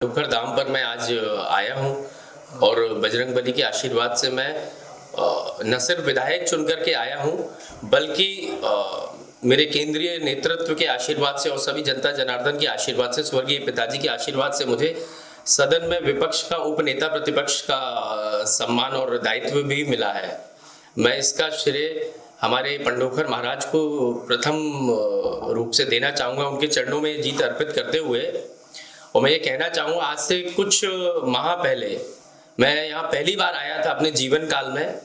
देवघर धाम पर मैं आज आया हूँ और बजरंगबली के आशीर्वाद से मैं न सिर्फ विधायक चुन करके आया हूँ बल्कि मेरे केंद्रीय नेतृत्व के आशीर्वाद से और सभी जनता जनार्दन के आशीर्वाद से, स्वर्गीय पिताजी के आशीर्वाद से मुझे सदन में विपक्ष का उपनेता प्रतिपक्ष का सम्मान और दायित्व भी मिला है। मैं इसका श्रेय हमारे पंडोखर महाराज को प्रथम रूप से देना चाहूँगा, उनके चरणों में जीत अर्पित करते हुए। और मैं ये कहना चाहूँगा, आज से कुछ माह पहले मैं यहाँ पहली बार आया था अपने जीवन काल में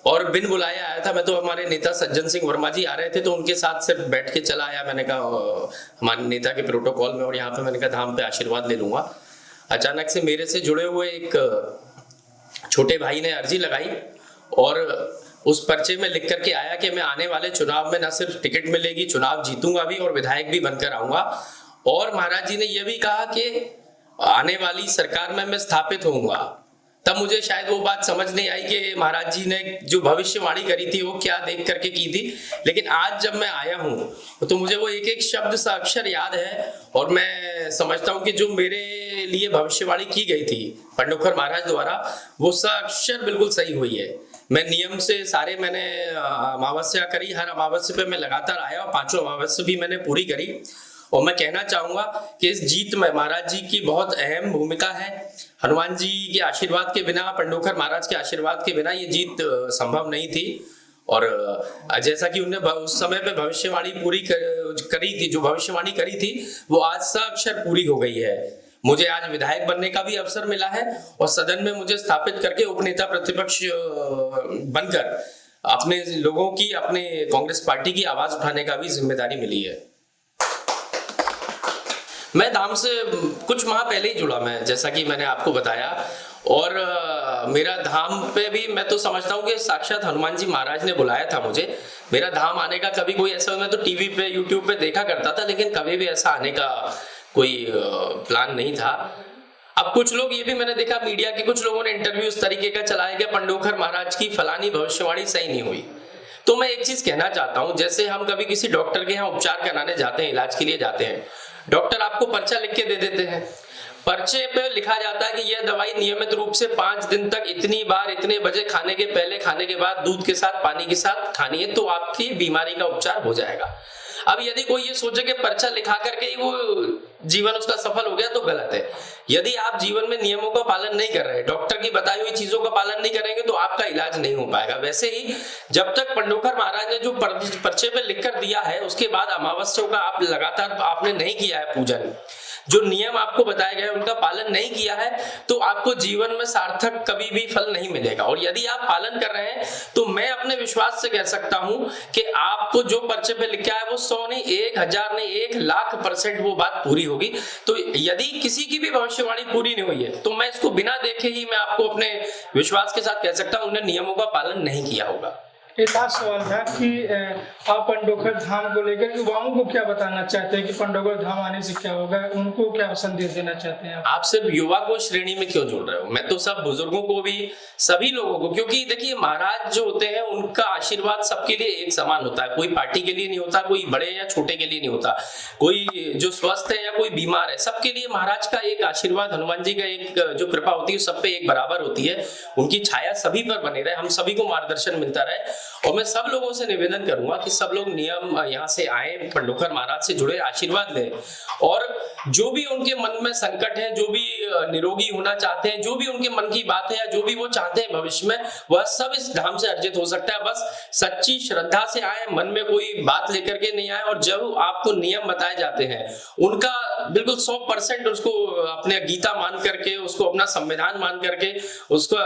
और बिन बुलाया आया था। मैं तो हमारे नेता सज्जन सिंह वर्मा जी आ रहे थे तो उनके साथ सिर्फ बैठ के चला आया। मैंने कहा हमारे नेता के प्रोटोकॉल में, और यहाँ पे मैंने कहा धाम पे आशीर्वाद ले लूंगा। अचानक से मेरे से जुड़े हुए एक छोटे भाई ने अर्जी लगाई और उस पर्चे में लिख करके आया कि मैं आने वाले चुनाव में न सिर्फ टिकट मिलेगी, चुनाव जीतूंगा भी और विधायक भी बनकर आऊंगा। और महाराज जी ने यह भी कहा कि आने वाली सरकार में मैं स्थापित होऊंगा। तब मुझे शायद वो बात समझ नहीं आई कि महाराज जी ने जो भविष्यवाणी करी थी वो क्या देख करके की थी। लेकिन आज जब मैं आया हूँ तो मुझे वो एक एक शब्द सा अक्षर याद है और मैं समझता हूँ कि जो मेरे लिए भविष्यवाणी की गई थी पंडोखर महाराज द्वारा, वो सा अक्षर बिल्कुल सही हुई है। मैं नियम से सारे मैंने अमावस्या करी, हर अमावस्या पे मैं लगातार आया और 5 अमावस्या भी मैंने पूरी करी। और मैं कहना चाहूंगा कि इस जीत में महाराज जी की बहुत अहम भूमिका है। हनुमान जी के आशीर्वाद के बिना, पंडोखर महाराज के आशीर्वाद के बिना ये जीत संभव नहीं थी। और जैसा कि उन्होंने उस समय पे भविष्यवाणी पूरी करी थी, जो भविष्यवाणी करी थी वो आज साक्षर पूरी हो गई है। मुझे आज विधायक बनने का भी अवसर मिला है और सदन में मुझे स्थापित करके उपनेता प्रतिपक्ष बनकर अपने लोगों की, अपने कांग्रेस पार्टी की आवाज उठाने का भी जिम्मेदारी मिली है। मैं धाम से कुछ माह पहले ही जुड़ा, मैं जैसा कि मैंने आपको बताया। और मेरा धाम पे भी मैं तो समझता हूँ कि साक्षात हनुमान जी महाराज ने बुलाया था मुझे। मेरा धाम आने का कभी कोई ऐसा, मैं तो टीवी पे यूट्यूब पे देखा करता था, लेकिन कभी भी ऐसा आने का कोई प्लान नहीं था। अब कुछ लोग ये भी मैंने देखा, मीडिया के कुछ लोगों ने इंटरव्यू इस तरीके का चलाया कि पंडोखर महाराज की फलानी भविष्यवाणी सही नहीं हुई। तो मैं एक चीज कहना चाहता हूँ, जैसे हम कभी किसी डॉक्टर के यहाँ उपचार कराने जाते हैं, इलाज के लिए जाते हैं, डॉक्टर आपको पर्चा लिख के दे देते हैं। पर्चे पे लिखा जाता है कि यह दवाई नियमित रूप से 5 दिन तक इतनी बार, इतने बजे, खाने के पहले, खाने के बाद, दूध के साथ, पानी के साथ खानी है तो आपकी बीमारी का उपचार हो जाएगा। अब यदि कोई ये सोचे कि पर्चा लिखा करके ही वो जीवन उसका सफल हो गया तो गलत है। यदि आप जीवन में नियमों का पालन नहीं कर रहे, डॉक्टर की बताई हुई चीजों का पालन नहीं करेंगे तो आपका इलाज नहीं हो पाएगा। वैसे ही जब तक पंडोखर महाराज ने जो पर्चे पे लिखकर दिया है उसके बाद अमावस्या का आप लगातार आपने नहीं किया है पूजन, जो नियम आपको बताए गए उनका पालन नहीं किया है, तो आपको जीवन में सार्थक कभी भी फल नहीं मिलेगा। और यदि आप पालन कर रहे हैं तो मैं अपने विश्वास से कह सकता हूं कि आपको जो पर्चे पे लिखा है वो 100 नहीं, 1000 नहीं, 1,00,000% वो बात पूरी होगी। तो यदि किसी की भी भविष्यवाणी पूरी नहीं हुई है तो मैं इसको बिना देखे ही मैं आपको अपने विश्वास के साथ कह सकता हूं उन्होंने नियमों का पालन नहीं किया होगा। एक लास्ट सवाल था कि आप पंडोखर धाम को लेकर युवाओं को क्या बताना चाहते हैं कि पंडोखर धाम आने से क्या होगा, उनको क्या संदेश देना चाहते हैं आप सिर्फ युवा को श्रेणी में क्यों जोड़ रहे हो? मैं तो सब बुजुर्गों को भी, सभी लोगों को, क्योंकि देखिए महाराज जो होते हैं उनका आशीर्वाद सबके लिए एक समान होता है। कोई पार्टी के लिए नहीं होता, कोई बड़े या छोटे के लिए नहीं होता, कोई जो स्वस्थ है या कोई बीमार है, सबके लिए महाराज का एक आशीर्वाद, हनुमान जी का एक जो कृपा होती है सब पे एक बराबर होती है। उनकी छाया सभी पर बने रहे, हम सभी को मार्गदर्शन मिलता रहे। और मैं सब लोगों से निवेदन करूंगा कि सब लोग नियम यहाँ से आए, पंडोखर महाराज से जुड़े, आशीर्वाद लें। और जो भी उनके मन में संकट है, जो भी निरोगी होना चाहते हैं, जो भी उनके मन की बात है या जो भी वो चाहते हैं भविष्य में, वह सब इस धाम से अर्जित हो सकता है। बस सच्ची श्रद्धा से आए, मन में कोई बात लेकर के नहीं आए। और जब आपको नियम बताए जाते हैं उनका बिल्कुल 100% उसको अपने गीता मान करके, उसको अपना संविधान मान करके उसका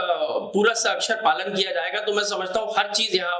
पूरा से अक्षर पालन किया जाएगा तो मैं समझता हूँ हर चीज यहाँ